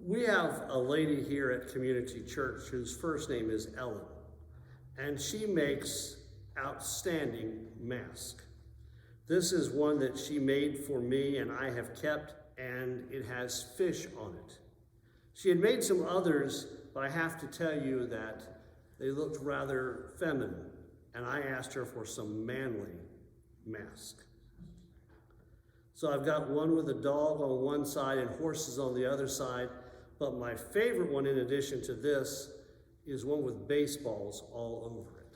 We have a lady here at Community Church whose first name is Ellen, and she makes outstanding masks. This is one that she made for me and I have kept, and it has fish on it. She had made some others, but I have to tell you that they looked rather feminine, and I asked her for some manly mask. So I've got one with a dog on one side and horses on the other side, but my favorite one in addition to this is one with baseballs all over it.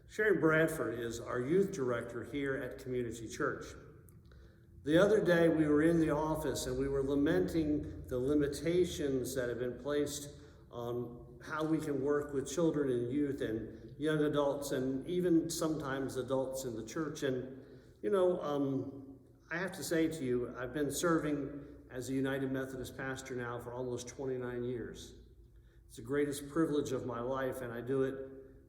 Sharon Bradford is our youth director here at Community Church. The other day we were in the office and we were lamenting the limitations that have been placed on how we can work with children and youth and young adults and even sometimes adults in the church. And I have to say to you, I've been serving as a United Methodist pastor now for almost 29 years. It's the greatest privilege of my life, and I do it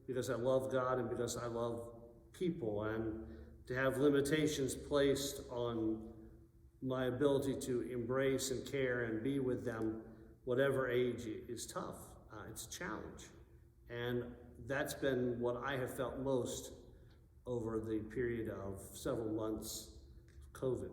because I love God and because I love people. And to have limitations placed on my ability to embrace and care and be with them, whatever age, is tough. It's a challenge. And that's been what I have felt most over the period of several months of COVID.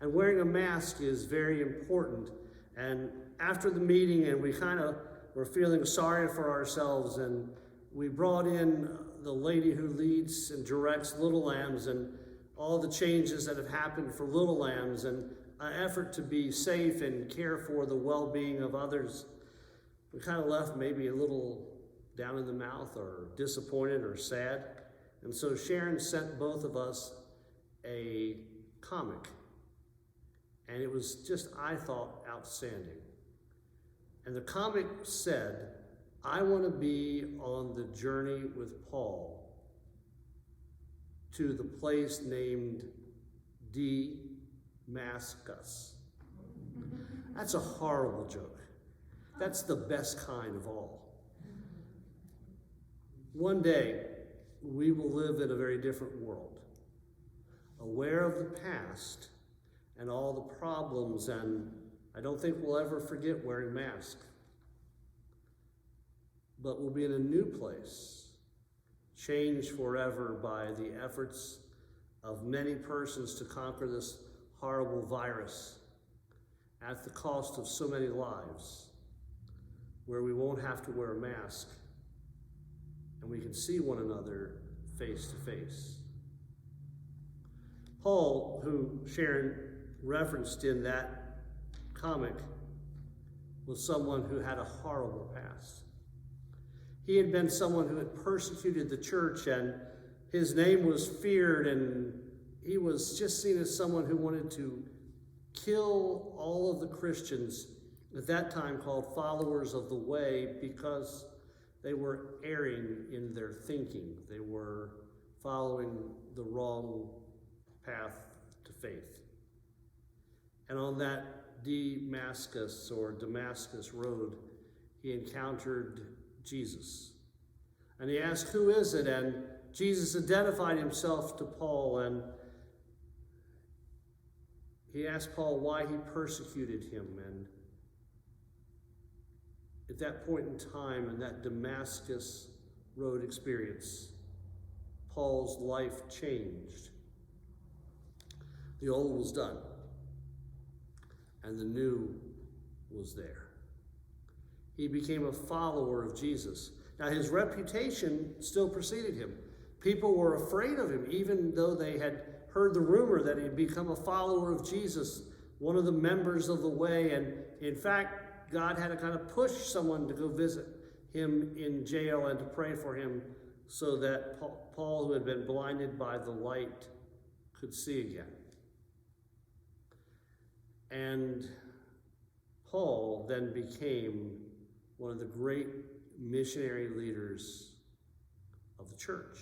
And wearing a mask is very important. And after the meeting, and we kind of were feeling sorry for ourselves, and we brought in the lady who leads and directs Little Lambs and all the changes that have happened for Little Lambs and an effort to be safe and care for the well-being of others. We kind of left maybe a little down in the mouth or disappointed or sad. And so Sharon sent both of us a comic. And it was just, I thought, outstanding. And the comic said, I want to be on the journey with Paul to the place named Damascus. That's a horrible joke. That's the best kind of all. One day, we will live in a very different world, aware of the past and all the problems, and I don't think we'll ever forget wearing masks. But we'll be in a new place, changed forever by the efforts of many persons to conquer this horrible virus at the cost of so many lives, where we won't have to wear a mask and we can see one another face to face. Paul, who Sharon referenced in that comic, was someone who had a horrible past. He had been someone who had persecuted the church, and his name was feared, and he was just seen as someone who wanted to kill all of the Christians at that time called followers of the way, because they were erring in their thinking. They were following the wrong path to faith. And on that Damascus road, he encountered Jesus. And he asked, who is it? And Jesus identified himself to Paul, and he asked Paul why he persecuted him. And at that point in time, in that Damascus road experience, Paul's life changed. The old was done, and the new was there. He became a follower of Jesus. Now, his reputation still preceded him. People were afraid of him, even though they had heard the rumor that he'd become a follower of Jesus, one of the members of the way. And in fact, God had to kind of push someone to go visit him in jail and to pray for him so that Paul, who had been blinded by the light, could see again. And Paul then became one of the great missionary leaders of the church.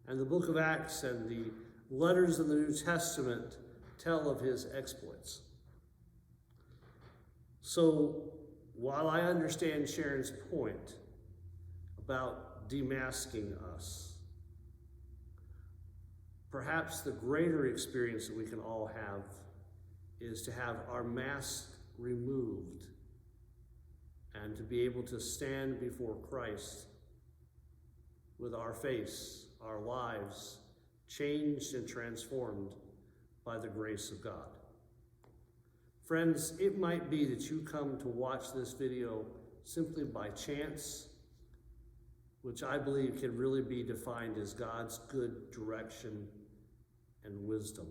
And the book of Acts and the letters of the New Testament tell of his exploits. So while I understand Sharon's point about demasking us, perhaps the greater experience that we can all have is to have our mask removed and to be able to stand before Christ with our face, our lives, changed and transformed by the grace of God. Friends, it might be that you come to watch this video simply by chance, which I believe can really be defined as God's good direction and wisdom.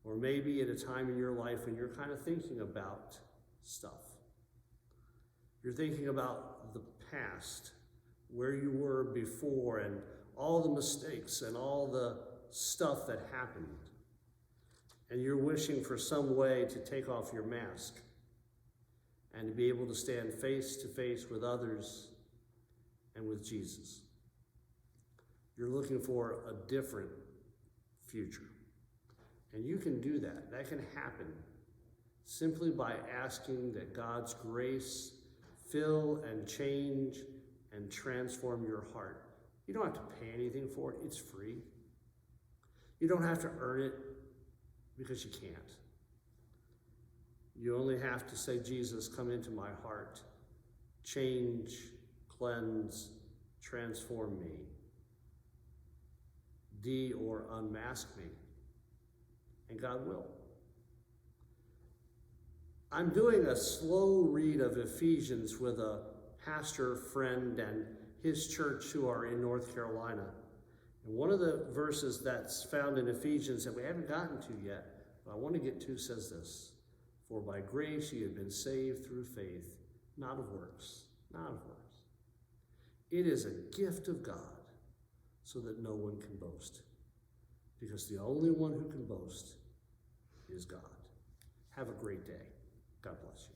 Or maybe at a time in your life when you're kind of thinking about stuff. You're thinking about the past, where you were before, and all the mistakes and all the stuff that happened. And you're wishing for some way to take off your mask and to be able to stand face to face with others and with Jesus. You're looking for a different future. And you can do that. That can happen simply by asking that God's grace fill and change and transform your heart. You don't have to pay anything for it. It's free. You don't have to earn it because you can't. You only have to say, Jesus, come into my heart. Change, cleanse, transform me. Or unmask me. And God will. I'm doing a slow read of Ephesians with a pastor friend and his church who are in North Carolina. And one of the verses that's found in Ephesians that we haven't gotten to yet, but I want to get to, says this: for by grace you have been saved through faith, not of works, not of works. It is a gift of God, so that no one can boast. Because the only one who can boast is God. Have a great day. God bless you.